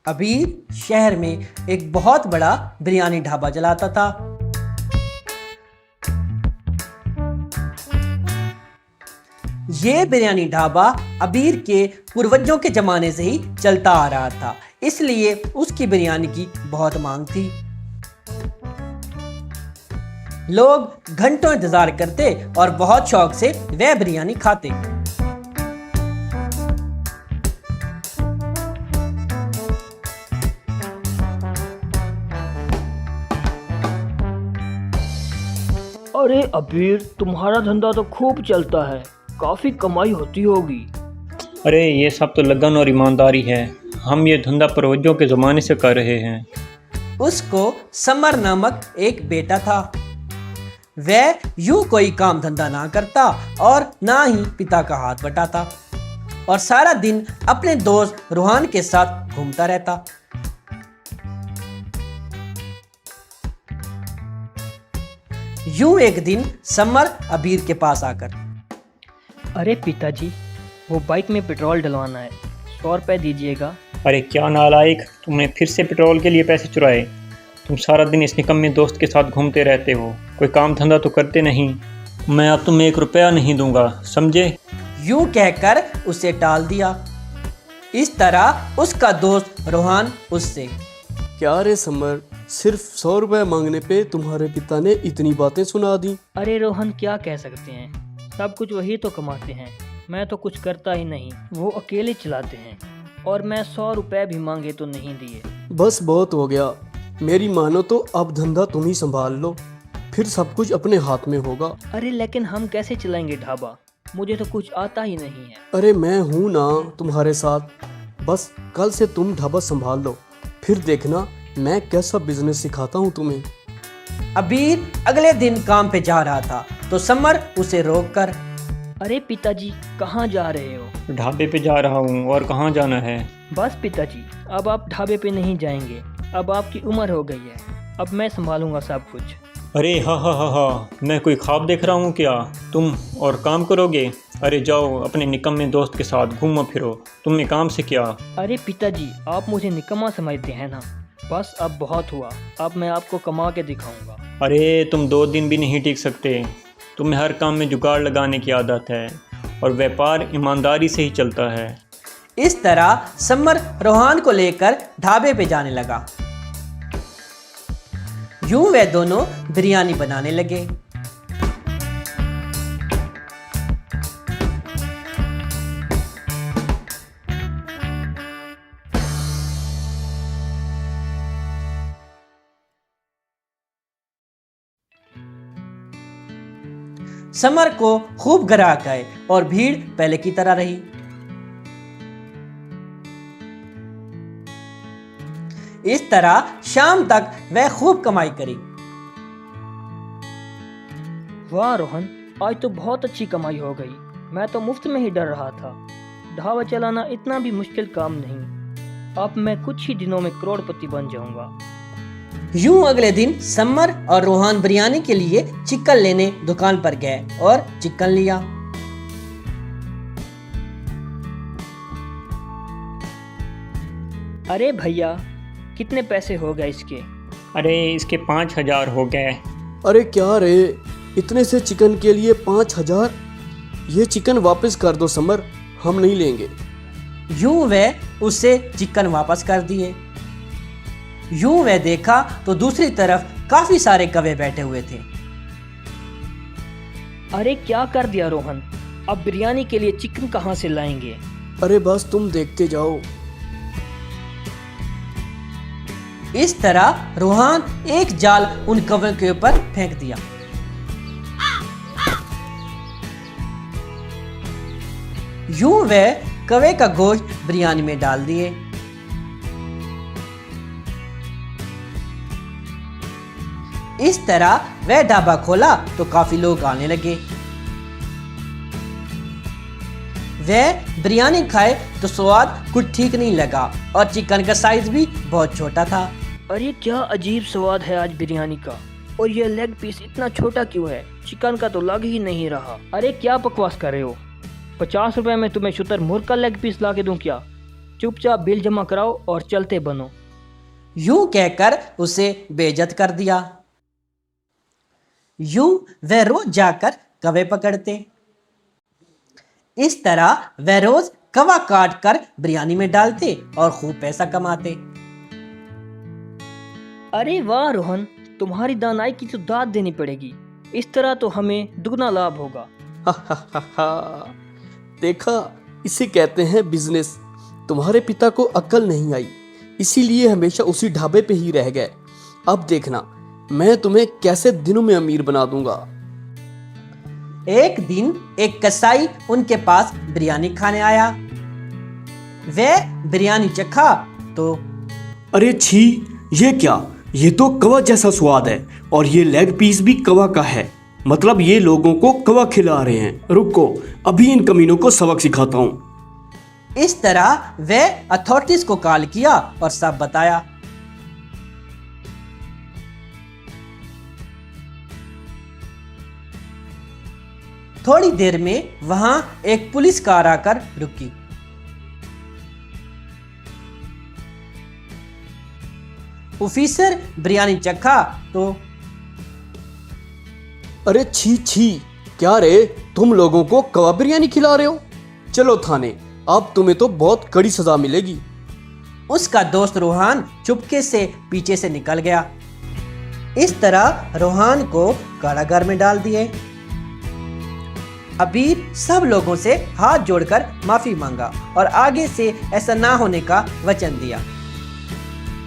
अबीर शहर में एक बहुत बड़ा बिरयानी ढाबा चलाता था। ये बिरयानी ढाबा अबीर के पूर्वजों के जमाने से ही चलता आ रहा था, इसलिए उसकी बिरयानी की बहुत मांग थी। लोग घंटों इंतजार करते और बहुत शौक से वह बिरयानी खाते। अरे अबीर, तुम्हारा धंधा तो खूब चलता है, काफी कमाई होती होगी। अरे ये सब तो लगन और ईमानदारी है। हम ये धंधा पूर्वजों के ज़माने से कर रहे हैं। उसको समर नामक एक बेटा था। वह यूं कोई काम धंधा ना करता और ना ही पिता का हाथ बटाता और सारा दिन अपने दोस्त रोहान के साथ घूमता रहता। यूं एक दिन समर अबीर के पास आकर, अरे पिताजी, वो बाइक में पेट्रोल डलवाना है, 100 रुपये दीजिएगा। अरे क्या नालायक, तुमने फिर से पेट्रोल के लिए पैसे चुराए। तुम सारा दिन इस निकम्मे दोस्त के साथ घूमते रहते हो, कोई काम धंधा तो करते नहीं। मैं अब तुम्हें 1 रुपया नहीं दूंगा, समझे? यूं कहकर उसे टाल दिया। इस तरह उसका दोस्त रोहान उससे, क्या रे समर, सिर्फ 100 रुपए मांगने पे तुम्हारे पिता ने इतनी बातें सुना दी। अरे रोहन, क्या कह सकते हैं, सब कुछ वही तो कमाते हैं, मैं तो कुछ करता ही नहीं। वो अकेले चलाते हैं और मैं 100 रुपये भी मांगे तो नहीं दिए। बस बहुत हो गया, मेरी मानो तो अब धंधा तुम ही संभाल लो, फिर सब कुछ अपने हाथ में होगा। अरे लेकिन हम कैसे चलाएंगे ढाबा, मुझे तो कुछ आता ही नहीं है। अरे मैं हूँ ना तुम्हारे साथ, बस कल से तुम ढाबा संभाल लो, फिर देखना मैं कैसा बिजनेस सिखाता हूँ तुम्हें। अबीर अगले दिन काम पे जा रहा था तो समर उसे रोककर, अरे पिताजी, कहाँ जा रहे हो? ढाबे पे जा रहा हूँ, और कहाँ जाना है? बस पिताजी, अब आप ढाबे पे नहीं जाएंगे, अब आपकी उम्र हो गई है, अब मैं संभालूंगा सब कुछ। अरे हा, मैं कोई ख्वाब देख रहा हूँ क्या? तुम और काम करोगे? अरे जाओ अपने निकम्मे दोस्त के साथ घूमो फिरो, तुम्हें काम से क्या? अरे पिताजी, आप मुझे निकम्मा समझते हैं ना, बस अब बहुत हुआ, अब मैं आपको कमा के दिखाऊंगा। अरे तुम 2 दिन भी नहीं टिक सकते, तुम्हें हर काम में जुगाड़ लगाने की आदत है और व्यापार ईमानदारी से ही चलता है। इस तरह समर रोहान को लेकर ढाबे पे जाने लगा। यूं वे दोनों बिरयानी बनाने लगे। समर को खूब ग्राहक आए और भीड़ पहले की तरह रही। इस तरह शाम तक वह खूब कमाई करी। वाह रोहन, आज तो बहुत अच्छी कमाई हो गई, मैं तो मुफ्त में ही डर रहा था। ढाबा चलाना इतना भी मुश्किल काम नहीं, अब मैं कुछ ही दिनों में करोड़पति बन जाऊंगा। यूं अगले दिन समर और रोहान बिरयानी के लिए चिकन लेने दुकान पर गए और चिकन लिया। अरे भैया, कितने पैसे हो गए इसके? अरे इसके 5,000 हो गए। अरे क्या रे, इतने से चिकन के लिए 5,000? ये चिकन वापस कर दो समर, हम नहीं लेंगे। यूं वह उसे चिकन वापस कर दिए। यूं वह देखा तो दूसरी तरफ काफी सारे कौवे बैठे हुए थे। अरे क्या कर दिया रोहन, अब बिरयानी के लिए चिकन कहाँ से लाएंगे? अरे बस तुम देखते जाओ। इस तरह रोहान एक जाल उन कौवों के ऊपर फेंक दिया। यूं वह कौवे का गोश्त बिरयानी में डाल दिए। इस तरह वह ढाबा खोला तो काफी लोग आने लगे। वह बिरयानी खाए तो स्वाद कुछ ठीक नहीं लगा और चिकन का साइज भी बहुत छोटा था। अरे क्या अजीब स्वाद है आज बिरयानी का, और ये लेग पीस इतना छोटा क्यों है? चिकन का तो लग ही नहीं रहा। अरे क्या बकवास कर रहे हो? 50 रुपए में तुम्हें शुतर मुर्ग का लेग पीस ला के दूं क्या? चुपचाप बिल जमा कराओ और चलते बनो। यूं कहकर उसे बेइज्जत कर दिया। यूं वह रोज जाकर कौवे पकड़ते। इस तरह वह रोज कौवा काट कर बिरयानी में डालते और खूब पैसा कमाते। अरे वाह रोहन, तुम्हारी दानाई की तो दाद देनी पड़ेगी। इस तरह तो हमें दुगना लाभ होगा। देखा, इसे कहते हैं बिजनेस। तुम्हारे पिता को अक्ल नहीं आई, इसीलिए हमेशा उसी ढाबे पे ही रह गए। अब देखना, मैं तुम्हें कैसे दिनों में अमीर बना दूंगा। एक दिन एक कसाई उनके पास बिरयानी खाने आया। वह बिरयानी चखा तो अरे छी, ये क्या? ये तो कौवा जैसा स्वाद है और ये लेग पीस भी कौवा का है। मतलब ये लोगों को कौवा खिला रहे हैं। रुको, अभी इन कमीनों को सबक सिखाता हूँ। इस तरह वह अथॉरिटीज को कॉल किया और सब बताया। थोड़ी देर में वहां एक पुलिस कार आकर रुकी। ऑफिसर बिरयानी चखा तो अरे छी छी, क्या रे, तुम लोगों को कौवा बिरयानी खिला रहे हो? चलो थाने, अब तुम्हें तो बहुत कड़ी सजा मिलेगी। उसका दोस्त रोहान चुपके से पीछे से निकल गया। इस तरह रोहान को कारागार में डाल दिए। अबीर सब लोगों से हाथ जोड़कर माफी मांगा और आगे से ऐसा ना होने का वचन दिया।